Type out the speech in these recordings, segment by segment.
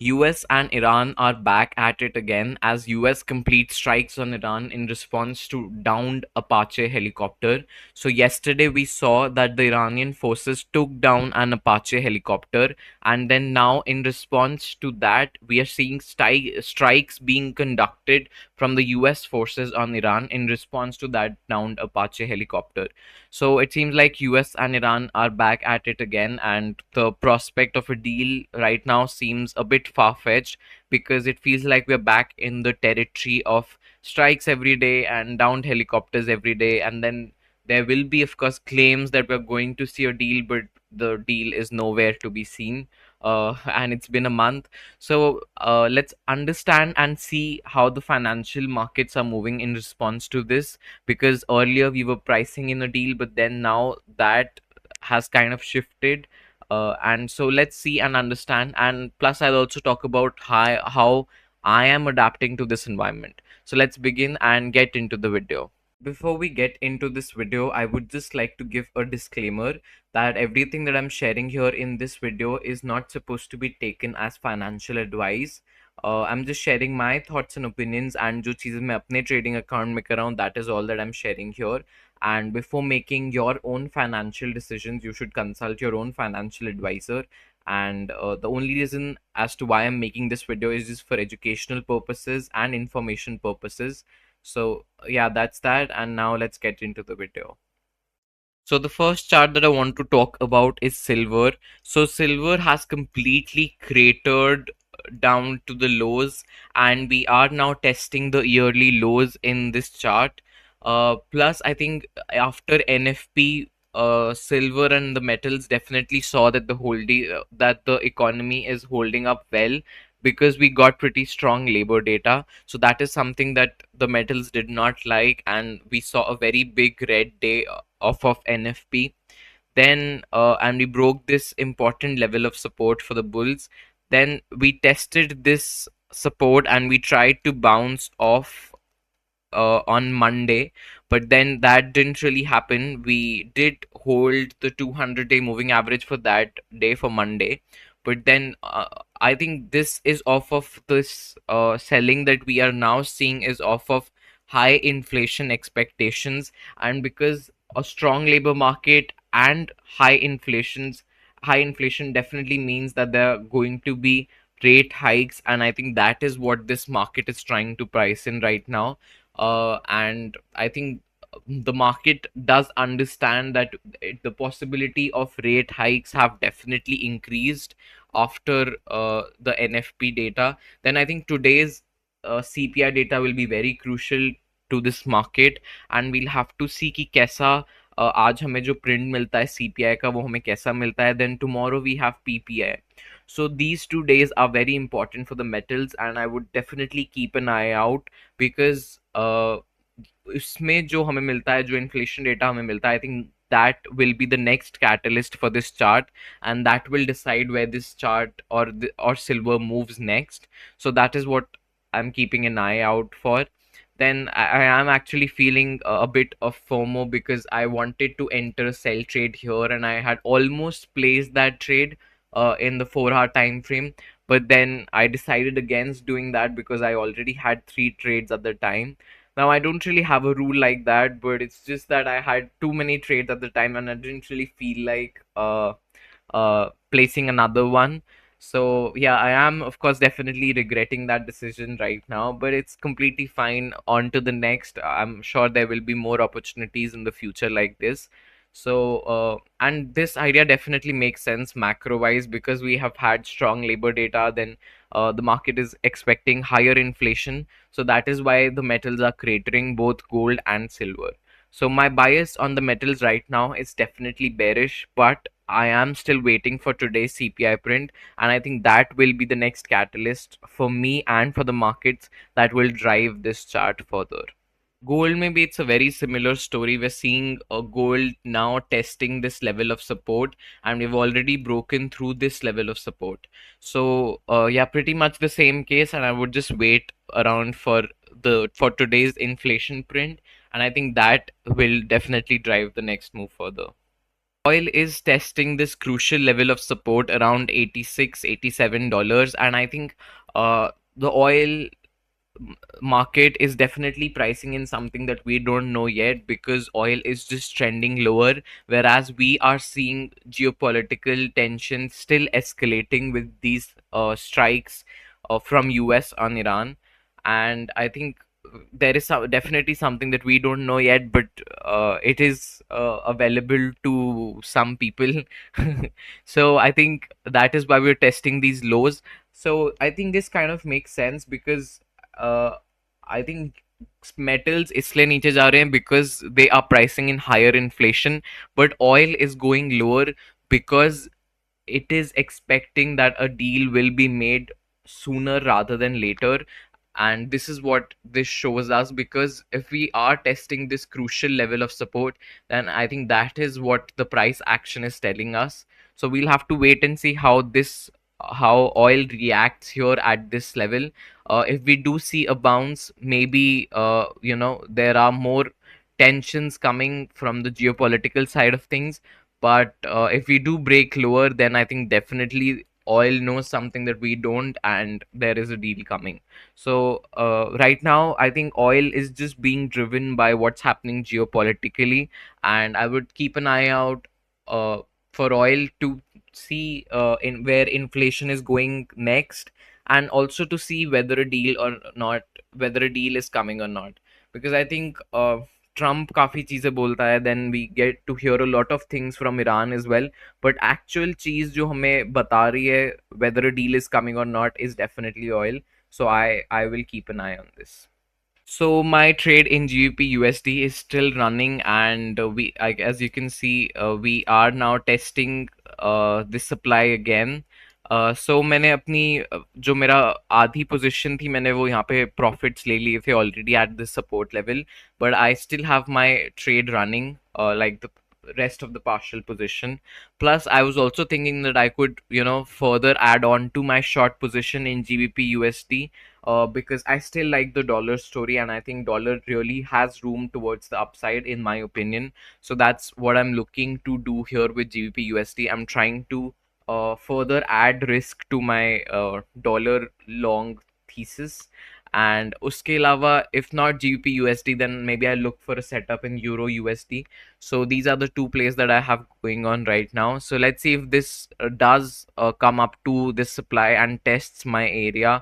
US and Iran are back at it again as US completes strikes on Iran in response to downed Apache helicopter. So yesterday we saw that the Iranian forces took down an Apache helicopter, and then now in response to that we are seeing strikes being conducted from the US forces on Iran in response to that downed Apache helicopter. So it seems like US and Iran are back at it again, and the prospect of a deal right now seems a bit far-fetched because it feels like we're back in the territory of strikes every day and downed helicopters every day, and then there will be, of course, claims that we're going to see a deal, but the deal is nowhere to be seen. And it's been a month. So let's understand and see how the financial markets are moving in response to this, because earlier we were pricing in a deal, but then now that has kind of shifted. And so let's see and understand. And plus, I'll also talk about how I am adapting to this environment. So let's begin and get into the video. Before we get into this video, I would just like to give a disclaimer that everything that I'm sharing here in this video is not supposed to be taken as financial advice. I'm just sharing my thoughts and opinions, and जो चीज़ें मैं अपने trading account में कर रहा हूँ, that is all that I'm sharing here. And before making your own financial decisions, you should consult your own financial advisor. And the only reason as to why I'm making this video is just for educational purposes and information purposes. So yeah, that's that. And now let's get into the video. So the first chart that I want to talk about is silver. So silver has completely cratered down to the lows, and we are now testing the yearly lows in this chart. Plus, I think after NFP, silver and the metals definitely saw that that the economy is holding up well because we got pretty strong labor data. So that is something that the metals did not like, and we saw a very big red day off of NFP. Then and we broke this important level of support for the bulls. Then we tested this support and we tried to bounce off on Monday, but then that didn't really happen. We did hold the 200-day moving average for that day for Monday, but then I think this is off of this selling that we are now seeing is off of high inflation expectations, and because a strong labor market and high inflation definitely means that there are going to be rate hikes, and I think that is what this market is trying to price in right now. And I think the market does understand that the possibility of rate hikes have definitely increased after the NFP data. Then I think today's CPI data will be very crucial to this market, and we'll have to see कि कैसा आज हमें जो print मिलता है CPI का वो हमें कैसा मिलता है. Then tomorrow we have PPI. So these 2 days are very important for the metals, and I would definitely keep an eye out because इसमें जो हमें मिलता है, जो इन्फ्लेशन डेटा हमें मिलता है, I think that will be the next catalyst for this chart, and that will decide where this chart or silver moves next. So that is what I'm keeping an eye out for. Then I am actually feeling a bit of FOMO because I wanted to enter a sell trade here, and I had almost placed that trade in the 4-hour time frame, but then I decided against doing that because I already had 3 trades at the time. Now, I don't really have a rule like that, but it's just that I had too many trades at the time and I didn't really feel like placing another one. So, yeah, I am, of course, definitely regretting that decision right now, but it's completely fine. On to the next. I'm sure there will be more opportunities in the future like this. So, and this idea definitely makes sense macro wise because we have had strong labor data, then the market is expecting higher inflation. So that is why the metals are cratering, both gold and silver. So my bias on the metals right now is definitely bearish, but I am still waiting for today's CPI print, and I think that will be the next catalyst for me and for the markets that will drive this chart further. Gold, maybe it's a very similar story. We're seeing gold now testing this level of support, and we've already broken through this level of support. So yeah, pretty much the same case, and I would just wait around for today's inflation print, and I think that will definitely drive the next move further. oil is testing this crucial level of support around 86, $87, and I think the oil market is definitely pricing in something that we don't know yet, because oil is just trending lower, whereas we are seeing geopolitical tensions still escalating with these strikes from US on Iran. And I think there is definitely something that we don't know yet, but it is available to some people. So I think that is why we're testing these lows. So I think this kind of makes sense, because uh, I think metals इसलिए नीचे जा रहे हैं because they are pricing in higher inflation, but oil is going lower because it is expecting that a deal will be made sooner rather than later. And this is what this shows us, because if we are testing this crucial level of support, then I think that is what the price action is telling us. So we'll have to wait and see how oil reacts here at this level. If we do see a bounce, maybe there are more tensions coming from the geopolitical side of things. But if we do break lower, then I think definitely oil knows something that we don't, and there is a deal coming. So right now, I think oil is just being driven by what's happening geopolitically, and I would keep an eye out uh, for oil to see in where inflation is going next, and also to see whether a deal or not, whether a deal is coming or not. Because I think Trump काफ़ी चीज़ें बोलता है, then we get to hear a lot of things from Iran as well, but actual चीज़ जो हमें बता रही है weather a deal is coming और not is definitely oil. So I will keep an eye on this. So my trade in GBP USD is still running, and as you can see, we are now testing this supply again. So मैंने अपनी जो मेरा आधी position थी, मैंने वो यहाँ पे प्रॉफिट्स ले लिए थे already at this support level, but I still have my trade running like the rest of the partial position. Plus I was also thinking that I could further add on to my short position in GBP USD, because I still like the dollar story, and I think dollar really has room towards the upside in my opinion. So that's what I'm looking to do here with GBP USD. I'm trying to further add risk to my dollar long thesis. And uske alawa, if not GBP USD, then maybe I look for a setup in Euro USD. So these are the two plays that I have going on right now. So let's see if this does come up to this supply and tests my area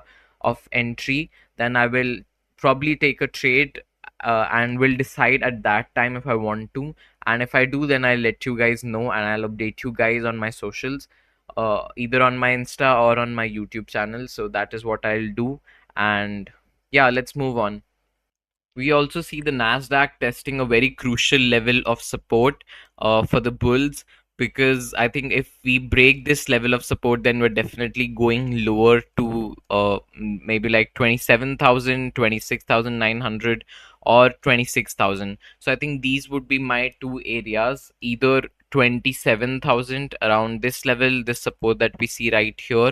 of entry. Then I will probably take a trade, and will decide at that time if I want to. And if I do, then I'll let you guys know, and I'll update you guys on my socials, either on my Insta or on my YouTube channel. So that is what I'll do. And yeah, let's move on. We also see the Nasdaq testing a very crucial level of support for the bulls, because I think if we break this level of support, then we're definitely going lower to maybe like 27,000, 26,900, or 26,000. So I think these would be my two areas, either 27,000 around this level, this support that we see right here,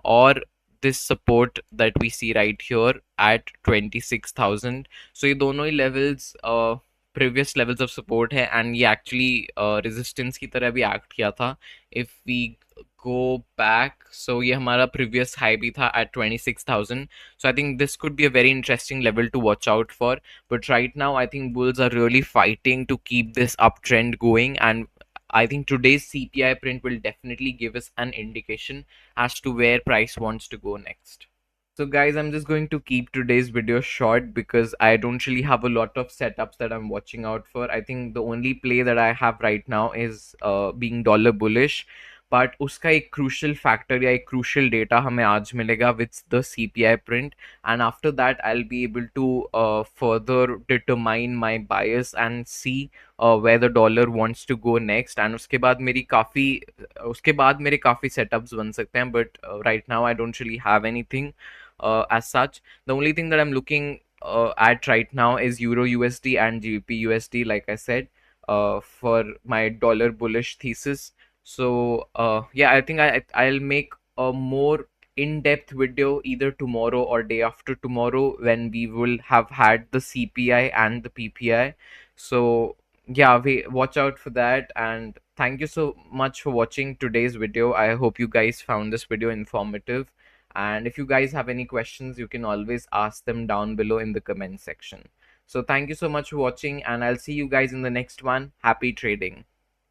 or this support that we see right here at 26,000. So ये दोनों ही levels previous levels of support है, and ये actually resistance की तरह भी act किया था. If we go back, so ये हमारा previous high भी था at 26,000. So I think this could be a very interesting level to watch out for. But right now I think bulls are really fighting to keep this uptrend going, and I think today's CPI print will definitely give us an indication as to where price wants to go next. So guys, I'm just going to keep today's video short, because I don't really have a lot of setups that I'm watching out for. I think the only play that I have right now is being dollar bullish. But उसका एक crucial factor या एक crucial data हमें आज मिलेगा with the CPI print, and after that I'll be able to further determine my bias and see where the dollar wants to go next. And उसके बाद मेरे काफ़ी setups बन सकते हैं, but right now I don't really have anything as such. The only thing that I'm looking at right now is Euro USD and GBP USD, like I said, for my dollar bullish thesis. So yeah, I think I'll make a more in-depth video either tomorrow or day after tomorrow, when we will have had the CPI and the PPI. So Yeah, we watch out for that. And thank you so much for watching today's video. I hope you guys found this video informative. And if you guys have any questions, you can always ask them down below in the comment section. So thank you so much for watching, and I'll see you guys in the next one. Happy trading.